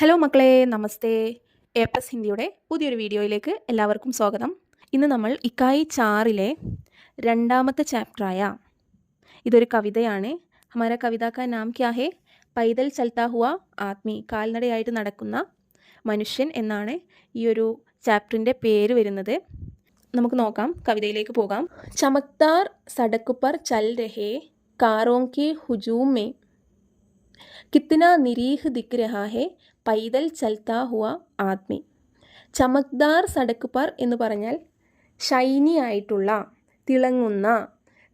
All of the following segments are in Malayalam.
ഹലോ മക്കളെ, നമസ്തേ. എ പ്ലസ് ഹിന്ദിയുടെ പുതിയൊരു വീഡിയോയിലേക്ക് എല്ലാവർക്കും സ്വാഗതം. ഇന്ന് നമ്മൾ ഇക്കായി 4 രണ്ടാമത്തെ ചാപ്റ്ററായ ഇതൊരു കവിതയാണ്. ഹമാര കവിത കാ നാം ക്യാ ഹേ? പൈതൽ ചൽത്താ ഹുവ ആദ്മി, കാൽനടയായിട്ട് നടക്കുന്ന മനുഷ്യൻ എന്നാണ് ഈ ഒരു ചാപ്റ്ററിൻ്റെ പേര് വരുന്നത്. നമുക്ക് നോക്കാം, കവിതയിലേക്ക് പോകാം. ചമക്ദാർ സടക് പർ ചൽ രഹേ കാരോं के हुजूम में कितना निरीह दिख रहा है പൈതൽ ചൽത്താ ഹുവ ആദ്മി. ചമക്ദാർ സടക്ക് പർ എന്ന് പറഞ്ഞാൽ ഷൈനി ആയിട്ടുള്ള, തിളങ്ങുന്ന,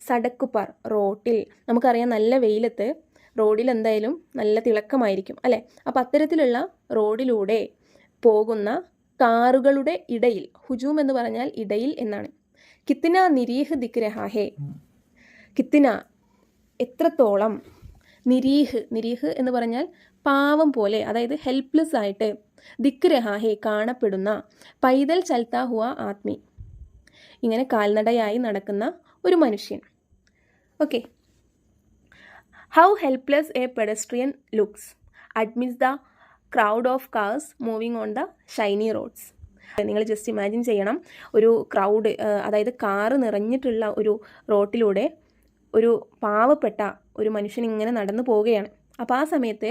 സടക്ക് പർ റോട്ടിൽ. നമുക്കറിയാം, നല്ല വെയിലത്ത് റോഡിൽ എന്തായാലും നല്ല തിളക്കമായിരിക്കും അല്ലേ? അപ്പോൾ അത്തരത്തിലുള്ള റോഡിലൂടെ പോകുന്ന കാറുകളുടെ ഇടയിൽ, ഹുജൂം എന്ന് പറഞ്ഞാൽ ഇടയിൽ എന്നാണ്. കിത്തിന നിരീഹ് ദിക് രഹാ ഹേ, കിത്തിന എത്രത്തോളം, നിരീഹ് എന്ന് പറഞ്ഞാൽ പാവം പോലെ, അതായത് ഹെൽപ്ലെസ് ആയിട്ട്, ദിക് രഹാ ഹേ കാണപ്പെടുന്ന, പൈതൽ ചൽത്താ ഹുവ ആദ്മി ഇങ്ങനെ കാൽനടയായി നടക്കുന്ന ഒരു മനുഷ്യൻ. Okay. How helpless a pedestrian looks amidst the crowd of cars moving on the shiny roads. നിങ്ങൾ ജസ്റ്റ് ഇമാജിൻ ചെയ്യണം, ഒരു ക്രൗഡ്, അതായത് കാറ് നിറഞ്ഞിട്ടുള്ള ഒരു റോട്ടിലൂടെ ഒരു പാവപ്പെട്ട ഒരു മനുഷ്യൻ ഇങ്ങനെ നടന്നു പോവുകയാണ്. അപ്പോൾ ആ സമയത്ത്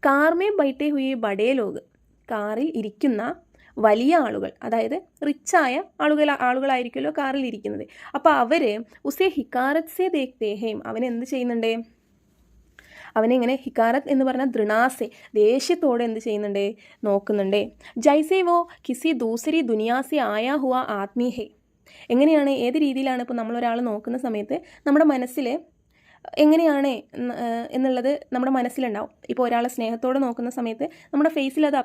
കാർമേ ബൈറ്റേ ഹുയി ബഡേ ലോഗ്, കാറിൽ ഇരിക്കുന്ന വലിയ ആളുകൾ, അതായത് റിച്ചായ ആളുകളായിരിക്കുമല്ലോ കാറിൽ ഇരിക്കുന്നത്. അപ്പോൾ അവർ ഉസേ ഹിക്കാരത് സേ ദേഖ്തേ ഹേ, അവനെന്ത് ചെയ്യുന്നുണ്ട്? അവനെങ്ങനെ, ഹിക്കാരത്ത് എന്ന് പറഞ്ഞാൽ ദൃണാസെ, ദേഷ്യത്തോടെ എന്ത് ചെയ്യുന്നുണ്ട്? നോക്കുന്നുണ്ട്. ജൈസേ വോ കിസി ദൂസരി ദുനിയാസെ ആയാ ഹുവ ആദ്മി ഹേ. എങ്ങനെയാണ്, ഏത് രീതിയിലാണ് ഇപ്പോൾ നമ്മളൊരാൾ നോക്കുന്ന സമയത്ത് നമ്മുടെ മനസ്സിൽ എങ്ങനെയാണ് എന്നുള്ളത് നമ്മുടെ മനസ്സിലുണ്ടാവും. ഇപ്പോൾ ഒരാളെ സ്നേഹത്തോടെ നോക്കുന്ന സമയത്ത് നമ്മുടെ ഫേസിൽ അത്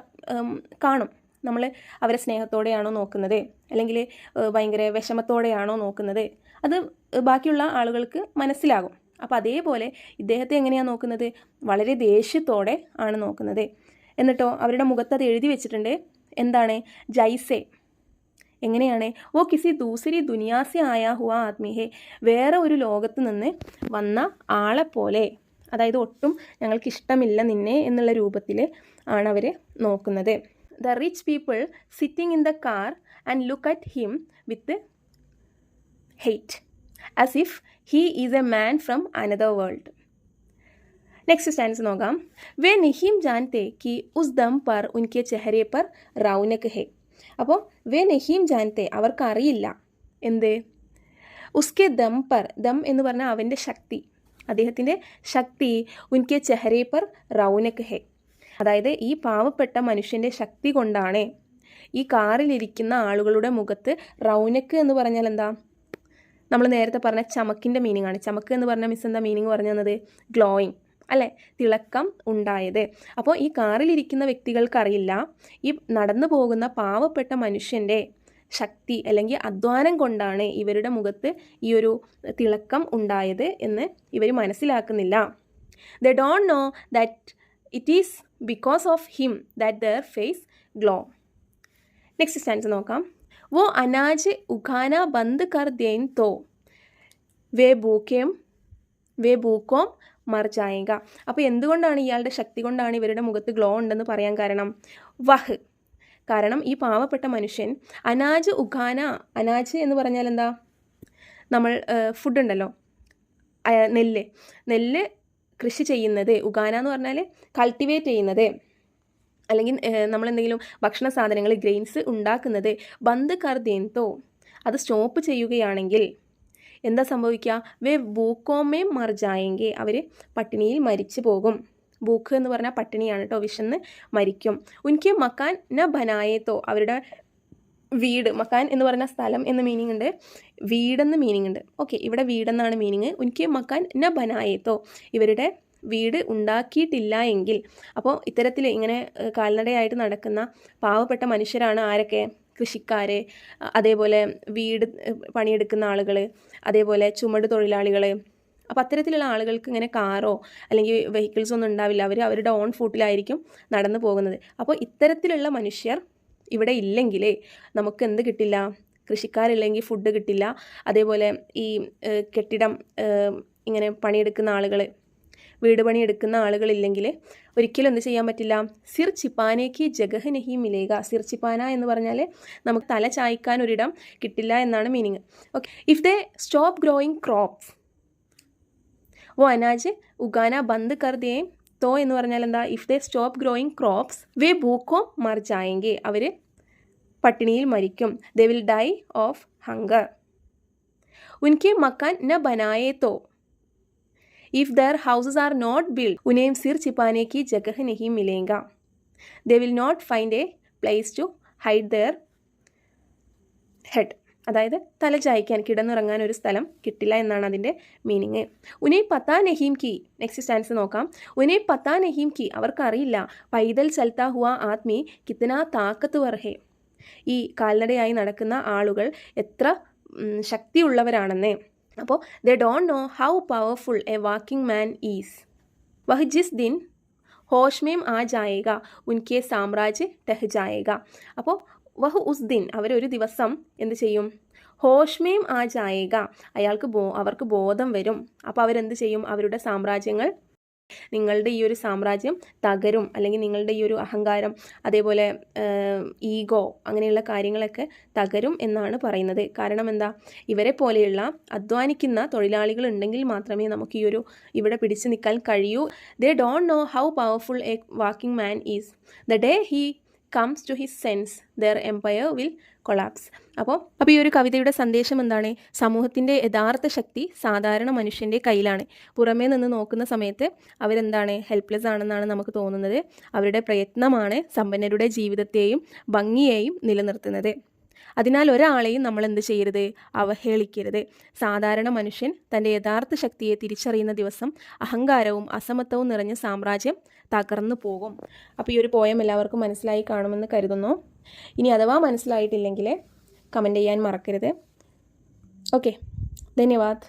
കാണും. നമ്മൾ അവരെ സ്നേഹത്തോടെയാണോ നോക്കുന്നത്, അല്ലെങ്കിൽ ഭയങ്കര വിഷമത്തോടെയാണോ നോക്കുന്നത്, അത് ബാക്കിയുള്ള ആളുകൾക്ക് മനസ്സിലാകും. അപ്പോൾ അതേപോലെ ഇദ്ദേഹത്തെ എങ്ങനെയാണ് നോക്കുന്നത്? വളരെ ദേഷ്യത്തോടെ ആണ് നോക്കുന്നത്. എന്നിട്ടോ അവരുടെ മുഖത്ത് അത് എഴുതി വെച്ചിട്ടുണ്ട്. എന്താണ്? ജൈസെ, എങ്ങനെയാണ്? ഓ കിസി ദൂസരി ദുനിയാസെ ആയാ ഹുവ ആദ്മി ഹേ, വേറെ ഒരു ലോകത്ത് നിന്ന് വന്ന ആളെപ്പോലെ, അതായത് ഒട്ടും ഞങ്ങൾക്ക് ഇഷ്ടമില്ല നിന്നെ എന്നുള്ള രൂപത്തിൽ ആണ് അവർ നോക്കുന്നത്. The rich people sitting in the car and look at him with hate as if he is a man from another world. Next stanza നോക്കാം. വേ നഹീം ജാൻതേ കി ഉസ് ദം പർ ഉൻകെ ചെഹരെ പർ റൗനക് ഹേ. അപ്പോൾ വേ നഹീം ജാൻതേ, അവർക്കറിയില്ല എന്ത്? ഉസ്കെ ദം പർ, ദം എന്ന് പറഞ്ഞാൽ അവൻ്റെ ശക്തി, അദ്ദേഹത്തിൻ്റെ ശക്തി, ഉൻകെ ചെഹരെ പർ റൗനക് ഹേ, അതായത് ഈ പാവപ്പെട്ട മനുഷ്യൻ്റെ ശക്തി കൊണ്ടാണ് ഈ കാറിലിരിക്കുന്ന ആളുകളുടെ മുഖത്ത്, റൗനക്ക് എന്ന് പറഞ്ഞാൽ എന്താ? നമ്മൾ നേരത്തെ പറഞ്ഞ ചമക്കിൻ്റെ മീനിങ് ആണ്. ചമക്ക് എന്ന് പറഞ്ഞ മിസ് എന്താ മീനിങ് പറഞ്ഞു തന്നത്? ഗ്ലോയിങ് അല്ലേ, തിളക്കം ഉണ്ടായത്. അപ്പോൾ ഈ കാറിലിരിക്കുന്ന വ്യക്തികൾക്കറിയില്ല ഈ നടന്നു പോകുന്ന പാവപ്പെട്ട മനുഷ്യൻ്റെ ശക്തി അല്ലെങ്കിൽ അധ്വാനം കൊണ്ടാണ് ഇവരുടെ മുഖത്ത് ഈ ഒരു തിളക്കം ഉണ്ടായത് എന്ന് ഇവർ മനസ്സിലാക്കുന്നില്ല. They don't know that it is because of him that their face glow. Next stanza നോക്കാം. വോ അനാജ് ഉഖാന ബന്ദ് കർ ദേൻ തോ വേ ഭൂക്കോം മർ ജായേഗ. അപ്പോൾ എന്തുകൊണ്ടാണ് ഇയാളുടെ ശക്തി കൊണ്ടാണ് ഇവരുടെ മുഖത്ത് ഗ്ലോ ഉണ്ടെന്ന് പറയാൻ കാരണം? വഹ്, കാരണം ഈ പാവപ്പെട്ട മനുഷ്യൻ അനാജ് ഉഖാന, അനാജ് എന്ന് പറഞ്ഞാൽ എന്താ? നമ്മൾ ഫുഡ് ഉണ്ടല്ലോ, നെല്ല് കൃഷി ചെയ്യുന്നത്, ഉഖാന എന്ന് പറഞ്ഞാൽ കൾട്ടിവേറ്റ് ചെയ്യുന്നത്, അല്ലെങ്കിൽ നമ്മളെന്തെങ്കിലും ഭക്ഷണ സാധനങ്ങൾ, ഗ്രെയിൻസ് ഉണ്ടാക്കുന്നത്, ബന്ദ് കർ ദേൻ തോ, അത് സ്റ്റോപ്പ് ചെയ്യുകയാണെങ്കിൽ എന്താ സംഭവിക്കുക? വേ ഭൂക്കോമേ മർ ജായെങ്കെ, അവർ പട്ടിണിയിൽ മരിച്ചു പോകും. ഭൂക്ക് എന്ന് പറഞ്ഞാൽ പട്ടിണിയാണ് കേട്ടോ, വിശന്ന് മരിക്കും. ഉൻകെ മക്കാൻ ന ബനായേത്തോ, അവരുടെ വീട്, മക്കാൻ എന്ന് പറഞ്ഞ സ്ഥലം എന്ന് മീനിങ് ഉണ്ട്, വീടെന്ന് മീനിങ് ഉണ്ട്. ഓക്കെ, ഇവിടെ വീടെന്നാണ് മീനിങ്. ഉൻകെ മക്കാൻ ന ബനായേത്തോ, ഇവരുടെ വീട് ഉണ്ടാക്കിയിട്ടില്ല എങ്കിൽ. അപ്പോൾ ഇത്തരത്തിൽ ഇങ്ങനെ കാൽനടയായിട്ട് നടക്കുന്ന പാവപ്പെട്ട മനുഷ്യരാണ് ആരൊക്കെ? കൃഷിക്കാർ, അതേപോലെ വീട് പണിയെടുക്കുന്ന ആളുകൾ, അതേപോലെ ചുമട് തൊഴിലാളികൾ. അപ്പോൾ അത്തരത്തിലുള്ള ആളുകൾക്ക് ഇങ്ങനെ കാറോ അല്ലെങ്കിൽ വെഹിക്കിൾസോ ഒന്നും ഉണ്ടാവില്ല. അവർ അവരുടെ ഓൺ ഫൂട്ടിലായിരിക്കും നടന്നു പോകുന്നത്. അപ്പോൾ ഇത്തരത്തിലുള്ള മനുഷ്യർ ഇവിടെ ഇല്ലെങ്കിൽ നമുക്ക് എന്ത് കിട്ടില്ല? കൃഷിക്കാരില്ലെങ്കിൽ ഫുഡ് കിട്ടില്ല. അതേപോലെ ഈ കെട്ടിടം ഇങ്ങനെ പണിയെടുക്കുന്ന ആളുകൾ, വീട് പണി എടുക്കുന്ന ആളുകളില്ലെങ്കിൽ ഒരിക്കലും എന്ത് ചെയ്യാൻ പറ്റില്ല, സിർ ചിപ്പാനേക്ക് ജഗഹ് നഹി മിലേഗ. സിർ ചിപ്പാന എന്ന് പറഞ്ഞാൽ നമുക്ക് തല ചായ്ക്കാൻ ഒരിടം കിട്ടില്ല എന്നാണ് meaning. Okay, if they stop growing crops वो अनाज उगाना बंद कर दें तो എന്ന് പറഞ്ഞാൽ എന്താ, if they stop growing crops വേ ഭൂക്കോ മർ ജായെങ്കെ, അവർ പട്ടിണിയിൽ മരിക്കും. They will die of hunger. ഉൻകെ മക്കാൻ ന ബനായേ തോ if their houses are not build ഉനേം സിർ ചിപ്പാനെ की जगह नहीं मिलेगा. They will not find a place to hide their head. അതായത് തല ചായ്ക്കാൻ കിടന്നുറങ്ങാൻ ഒരു സ്ഥലം കിട്ടില്ല എന്നാണ് അതിൻ്റെ മീനിങ്. ഉനേ പത്താ നഹീം കി, നെക്സ്റ്റ് സ്റ്റാൻസ് നോക്കാം. ഉനേ പത്താ നഹീം കി, അവർക്കറിയില്ല. പൈതൽ ചൽത്താ ഹുവാ ആദ്മി കിത്തനാ താക്കത്വർ ഹേ, ഈ കാൽനടയായി നടക്കുന്ന ആളുകൾ എത്ര ശക്തിയുള്ളവരാണെന്ന്. അപ്പോൾ they don't know how powerful a walking man is. വഹ് ജിസ് ദിൻ ഹോഷ് മേം ആ ജായേഗ ഉൻകെ സാമ്രാജ്യ ടഹ് ജായേഗ. അപ്പോൾ വഹ് ഉസ് ദിൻ, അവരൊരു ദിവസം എന്ത് ചെയ്യും, ഹോഷ്മേം ആ ജായേഗ, അവർക്ക് ബോധം വരും. അപ്പോൾ അവരെന്ത് ചെയ്യും, അവരുടെ സാമ്രാജ്യങ്ങൾ, നിങ്ങളുടെ ഈ ഒരു സാമ്രാജ്യം തകരും, അല്ലെങ്കിൽ നിങ്ങളുടെ ഈ ഒരു അഹങ്കാരം, അതേപോലെ ഈഗോ, അങ്ങനെയുള്ള കാര്യങ്ങളൊക്കെ തകരും എന്നാണ് പറയുന്നത്. കാരണം എന്താ, ഇവരെ പോലെയുള്ള അധ്വാനിക്കുന്ന തൊഴിലാളികൾ ഉണ്ടെങ്കിൽ മാത്രമേ നമുക്ക് ഈ ഒരു ഇവിടെ പിടിച്ചു നിൽക്കാൻ കഴിയൂ. They don't know how powerful a walking man is. The day he comes to his sense their empire will collapse. അപ്പോൾ ഈ ഒരു കവിതയുടെ സന്ദേശം എന്താണ്, സമൂഹത്തിൻ്റെ യഥാർത്ഥ ശക്തി സാധാരണ മനുഷ്യൻ്റെ കയ്യിലാണ്. പുറമേ നിന്ന് നോക്കുന്ന സമയത്ത് അവരെന്താണ്, ഹെൽപ്ലെസ് ആണെന്നാണ് നമുക്ക് തോന്നുന്നത്. അവരുടെ പ്രയത്നമാണ് സമ്പന്നരുടെ ജീവിതത്തെയും ഭംഗിയെയും നിലനിർത്തുന്നത്. അതിനാൽ ഒരാളെയും നമ്മൾ എന്ത് ചെയ്യരുത്, അവഹേളിക്കരുത്. സാധാരണ മനുഷ്യൻ തൻ്റെ യഥാർത്ഥ ശക്തിയെ തിരിച്ചറിയുന്ന ദിവസം അഹങ്കാരവും അസമത്വവും നിറഞ്ഞ സാമ്രാജ്യം തകർന്നു പോകും. അപ്പോൾ ഈ ഒരു പോയം എല്ലാവർക്കും മനസ്സിലായി കാണുമെന്ന് കരുതുന്നു. ഇനി അഥവാ മനസ്സിലായിട്ടില്ലെങ്കിൽ കമൻറ്റ് ചെയ്യാൻ മറക്കരുത്. ഓക്കെ, ധന്യവാദ്.